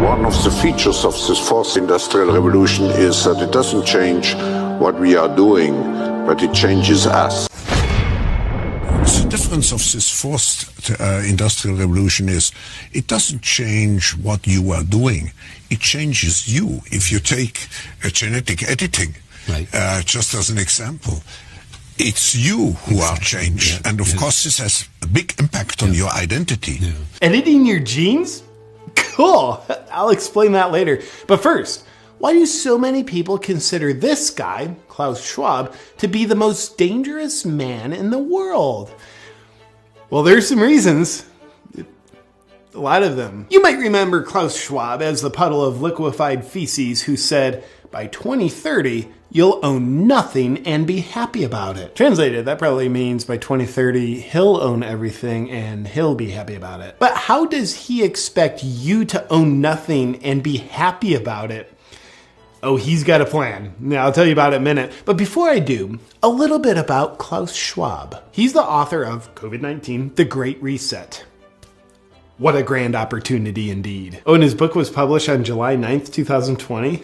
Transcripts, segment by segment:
One of the features of this fourth industrial revolution is that it doesn't change what we are doing, but it changes us. The difference of this fourth industrial revolution is it doesn't change what you are doing. It changes you. If you take genetic editing, right. Just as an example, it's you who are changed. Yeah. And of course this has a big impact on your identity. Yeah. Editing your genes? Cool. I'll explain that later. But first, why do so many people consider this guy, Klaus Schwab, to be the most dangerous man in the world? Well, there's some reasons. A lot of them. You might remember Klaus Schwab as the puddle of liquefied feces who said, by 2030, you'll own nothing and be happy about it. Translated, that probably means by 2030, he'll own everything and he'll be happy about it. But how does he expect you to own nothing and be happy about it? Oh, he's got a plan. Now, I'll tell you about it in a minute. But before I do, a little bit about Klaus Schwab. He's the author of COVID-19, The Great Reset. What a grand opportunity indeed. Oh, and his book was published on July 9th, 2020.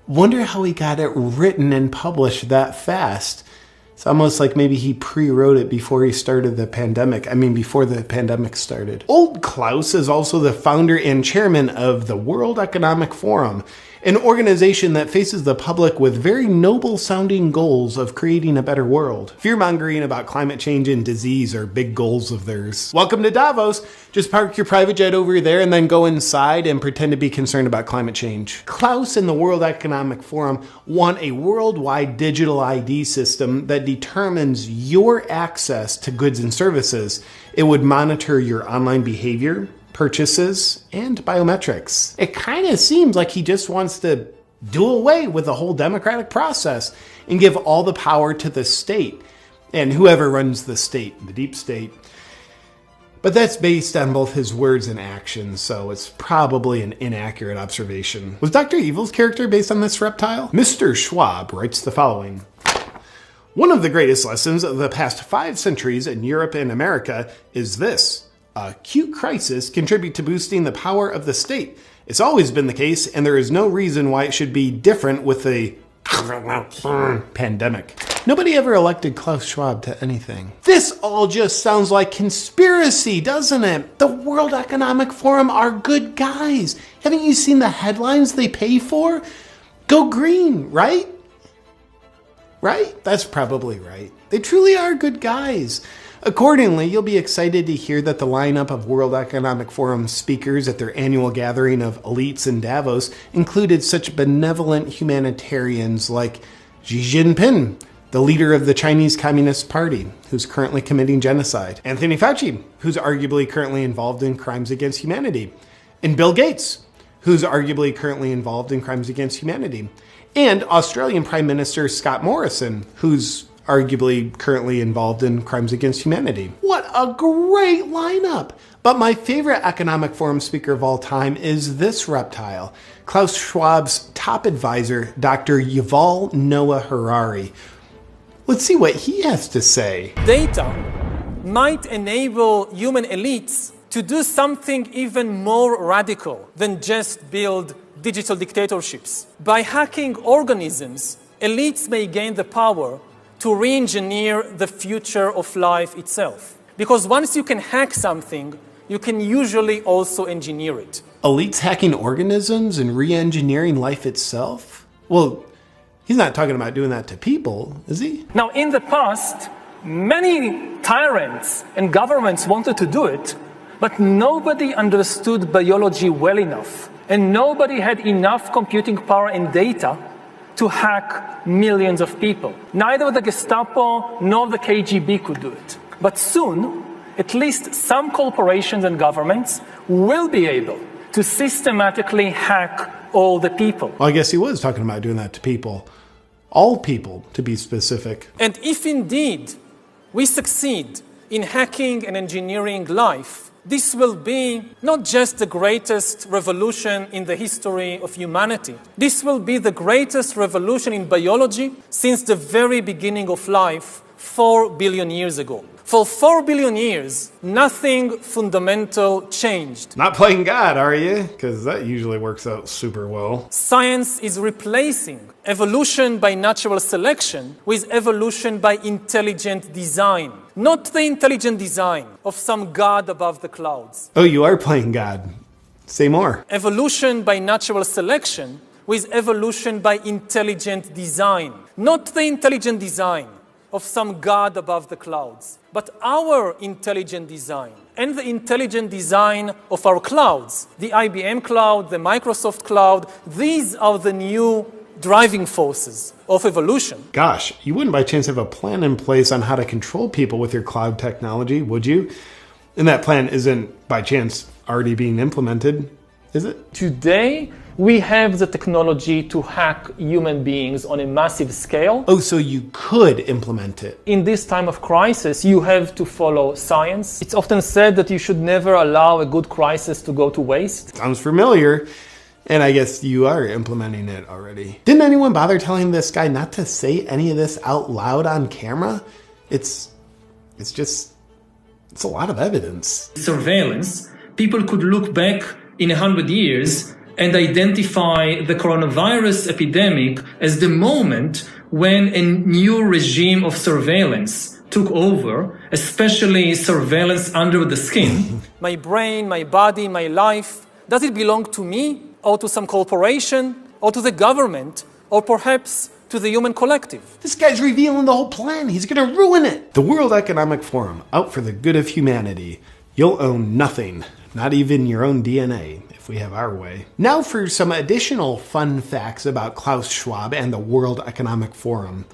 Wonder how he got it written and published that fast. It's almost like maybe he pre-wrote it before he started the pandemic. Before the pandemic started. Old Klaus is also the founder and chairman of the World Economic Forum, an organization that faces the public with very noble-sounding goals of creating a better world. Fear-mongering about climate change and disease are big goals of theirs. Welcome to Davos. Just park your private jet over there and then go inside and pretend to be concerned about climate change. Klaus and the World Economic Forum want a worldwide digital ID system that determines your access to goods and services. It would monitor your online behavior, purchases, and biometrics. It kind of seems like he just wants to do away with the whole democratic process and give all the power to the state and whoever runs the state, the deep state. But that's based on both his words and actions, so it's probably an inaccurate observation. Was Dr. Evil's character based on this reptile? Mr. Schwab writes the following. One of the greatest lessons of the past 5 centuries in Europe and America is this. Acute crisis contribute to boosting the power of the state. It's always been the case, and there is no reason why it should be different with the pandemic. Nobody ever elected Klaus Schwab to anything. This all just sounds like conspiracy, doesn't it? The World Economic Forum are good guys. Haven't you seen the headlines they pay for? Go green, right? Right? That's probably right. They truly are good guys. Accordingly, you'll be excited to hear that the lineup of World Economic Forum speakers at their annual gathering of elites in Davos included such benevolent humanitarians like Xi Jinping, the leader of the Chinese Communist Party, who's currently committing genocide, Anthony Fauci, who's arguably currently involved in crimes against humanity, and Bill Gates, who's arguably currently involved in crimes against humanity, and Australian Prime Minister Scott Morrison, who's arguably currently involved in crimes against humanity. What a great lineup! But my favorite Economic Forum speaker of all time is this reptile, Klaus Schwab's top advisor, Dr. Yuval Noah Harari. Let's see what he has to say. Data might enable human elites to do something even more radical than just build digital dictatorships. By hacking organisms, elites may gain the power to re-engineer the future of life itself. Because once you can hack something, you can usually also engineer it. Elites hacking organisms and re-engineering life itself? Well, he's not talking about doing that to people, is he? Now, in the past, many tyrants and governments wanted to do it, but nobody understood biology well enough, and nobody had enough computing power and data to hack millions of people. Neither the Gestapo nor the KGB could do it. But soon, at least some corporations and governments will be able to systematically hack all the people. Well, I guess he was talking about doing that to people. All people, to be specific. And if indeed we succeed in hacking and engineering life, this will be not just the greatest revolution in the history of humanity. This will be the greatest revolution in biology since the very beginning of life 4 billion years ago. For 4 billion years, nothing fundamental changed. Not playing God, are you? Because that usually works out super well. Science is replacing evolution by natural selection with evolution by intelligent design. Not the intelligent design of some God above the clouds. Oh, you are playing God. Say more. Evolution by natural selection with evolution by intelligent design. Not the intelligent design of some God above the clouds, but our intelligent design and the intelligent design of our clouds. The IBM cloud, the Microsoft cloud, these are the new driving forces of evolution. Gosh, you wouldn't by chance have a plan in place on how to control people with your cloud technology, would you? And that plan isn't by chance already being implemented, is it? Today, we have the technology to hack human beings on a massive scale. Oh, so you could implement it. In this time of crisis, you have to follow science. It's often said that you should never allow a good crisis to go to waste. Sounds familiar. And I guess you are implementing it already. Didn't anyone bother telling this guy not to say any of this out loud on camera? It's a lot of evidence. Surveillance. People could look back in 100 years and identify the coronavirus epidemic as the moment when a new regime of surveillance took over, especially surveillance under the skin. My brain, my body, my life, does it belong to me or to some corporation or to the government or perhaps to the human collective? This guy's revealing the whole plan. He's going to ruin it. The World Economic Forum, out for the good of humanity. You'll own nothing, not even your own DNA. If we have our way. Now for some additional fun facts about Klaus Schwab and the World Economic Forum.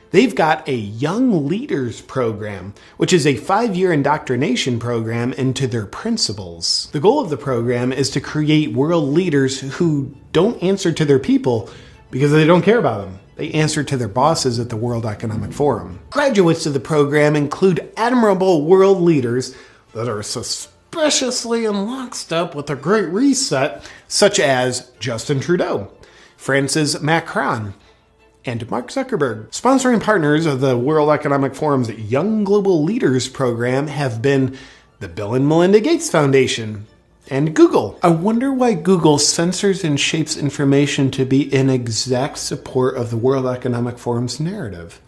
They've got a Young Leaders Program, which is a 5-year indoctrination program into their principles. The goal of the program is to create world leaders who don't answer to their people because they don't care about them. They answer to their bosses at the World Economic Forum. Graduates of the program include admirable world leaders that are suspiciously in lockstep with the Great Reset, such as Justin Trudeau, Francis Macron, and Mark Zuckerberg. Sponsoring partners of the World Economic Forum's Young Global Leaders program have been the Bill and Melinda Gates Foundation and Google. I wonder why Google censors and shapes information to be in exact support of the World Economic Forum's narrative.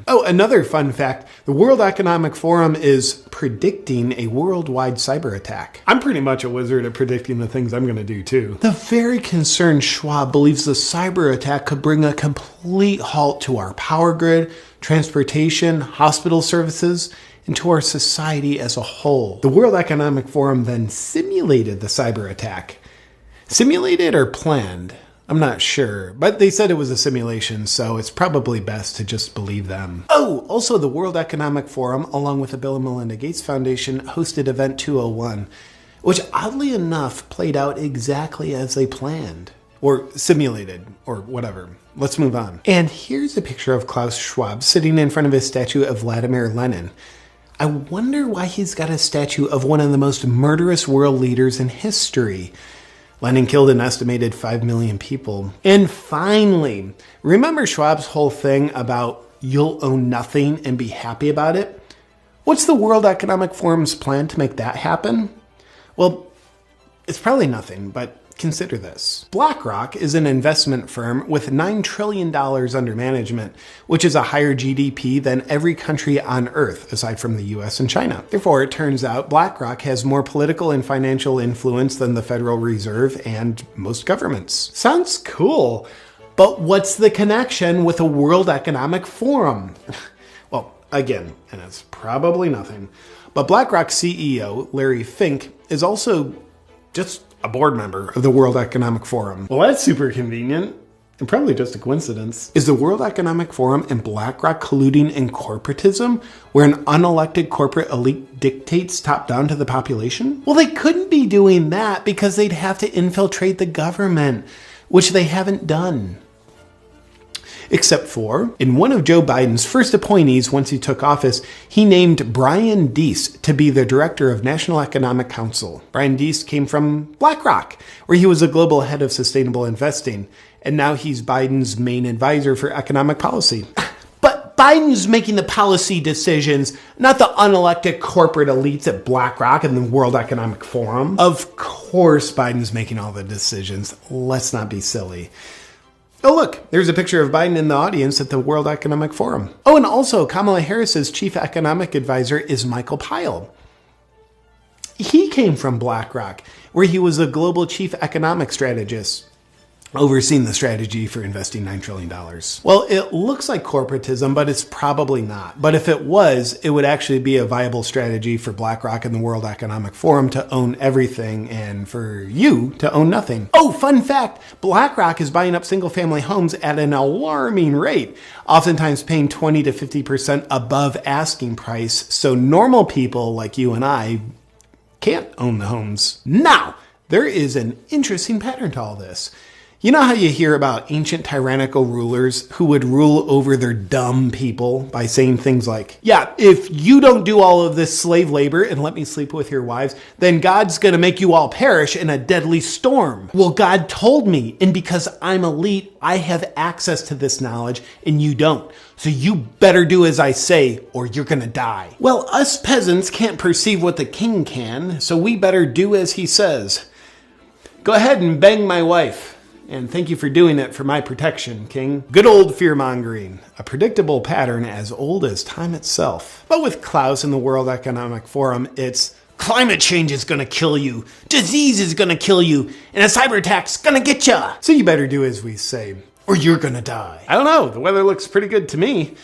Oh, another fun fact. The World Economic Forum is predicting a worldwide cyber attack. I'm pretty much a wizard at predicting the things I'm going to do too. The very concerned Schwab believes the cyber attack could bring a complete halt to our power grid, transportation, hospital services, and to our society as a whole. The World Economic Forum then simulated the cyber attack. Simulated or planned? I'm not sure, but they said it was a simulation, so it's probably best to just believe them. Oh, also the World Economic Forum, along with the Bill and Melinda Gates Foundation, hosted Event 201, which oddly enough played out exactly as they planned. Or simulated, or whatever. Let's move on. And here's a picture of Klaus Schwab sitting in front of his statue of Vladimir Lenin. I wonder why he's got a statue of one of the most murderous world leaders in history. Lenin killed an estimated 5 million people. And finally, remember Schwab's whole thing about you'll own nothing and be happy about it? What's the World Economic Forum's plan to make that happen? Well, it's probably nothing, but consider this. BlackRock is an investment firm with $9 trillion under management, which is a higher GDP than every country on Earth, aside from the US and China. Therefore, it turns out BlackRock has more political and financial influence than the Federal Reserve and most governments. Sounds cool, but what's the connection with a World Economic Forum? Well, again, and it's probably nothing, but BlackRock CEO Larry Fink is also just a board member of the World Economic Forum. Well, that's super convenient, and probably just a coincidence. Is the World Economic Forum and BlackRock colluding in corporatism, where an unelected corporate elite dictates top down to the population? Well, they couldn't be doing that because they'd have to infiltrate the government, which they haven't done. Except for, in one of Joe Biden's first appointees once he took office, he named Brian Deese to be the director of National Economic Council. Brian Deese came from BlackRock, where he was a global head of sustainable investing, and now he's Biden's main advisor for economic policy. But Biden's making the policy decisions, not the unelected corporate elites at BlackRock and the World Economic Forum. Of course Biden's making all the decisions. Let's not be silly. Oh, look, there's a picture of Biden in the audience at the World Economic Forum. Oh, and also Kamala Harris's chief economic advisor is Michael Pyle. He came from BlackRock, where he was a global chief economic strategist, overseeing the strategy for investing $9 trillion. Well, it looks like corporatism, but it's probably not. But if it was, it would actually be a viable strategy for BlackRock and the World Economic Forum to own everything and for you to own nothing. Oh, fun fact, BlackRock is buying up single-family homes at an alarming rate, oftentimes paying 20 to 50% above asking price, so normal people like you and I can't own the homes. Now, there is an interesting pattern to all this. You know how you hear about ancient tyrannical rulers who would rule over their dumb people by saying things like, yeah, if you don't do all of this slave labor and let me sleep with your wives, then God's going to make you all perish in a deadly storm. Well, God told me, and because I'm elite, I have access to this knowledge and you don't. So you better do as I say or you're going to die. Well, us peasants can't perceive what the king can, so we better do as he says. Go ahead and bang my wife. And thank you for doing it for my protection, King. Good old fear-mongering, a predictable pattern as old as time itself. But with Klaus and the World Economic Forum, it's climate change is gonna kill you, disease is gonna kill you, and a cyber attack's gonna get ya. So you better do as we say, or you're gonna die. I don't know, the weather looks pretty good to me.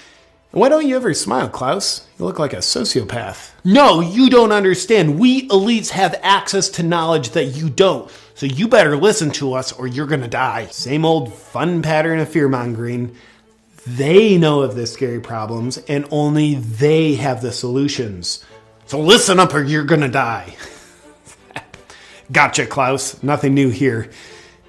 Why don't you ever smile, Klaus? You look like a sociopath. No, you don't understand. We elites have access to knowledge that you don't. So you better listen to us or you're gonna die. Same old fun pattern of fear-mongering. They know of the scary problems and only they have the solutions. So listen up or you're gonna die. Gotcha, Klaus. Nothing new here.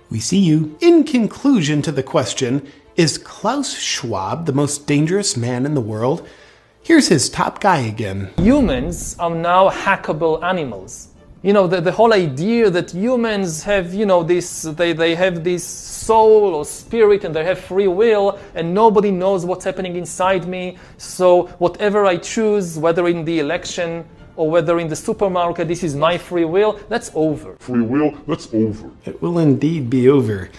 We see you. In conclusion to the question, is Klaus Schwab the most dangerous man in the world? Here's his top guy again. Humans are now hackable animals. You know, the whole idea that humans have, they have this soul or spirit and they have free will and nobody knows what's happening inside me. So whatever I choose, whether in the election or whether in the supermarket, this is my free will, that's over. Free will, that's over. It will indeed be over.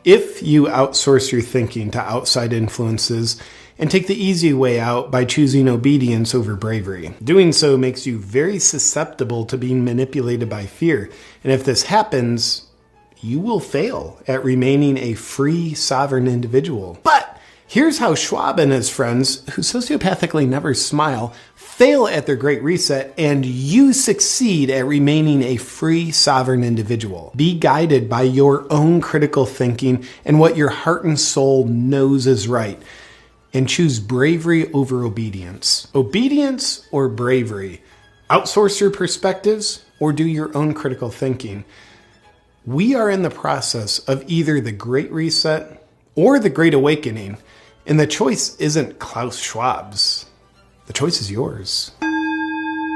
If you outsource your thinking to outside influences and take the easy way out by choosing obedience over bravery. Doing so makes you very susceptible to being manipulated by fear. And if this happens, you will fail at remaining a free, sovereign individual. But here's how Schwab and his friends, who sociopathically never smile, fail at their great reset, and you succeed at remaining a free, sovereign individual. Be guided by your own critical thinking and what your heart and soul knows is right. And choose bravery over obedience. Obedience or bravery? Outsource your perspectives or do your own critical thinking? We are in the process of either the Great Reset or the Great Awakening, and the choice isn't Klaus Schwab's. The choice is yours.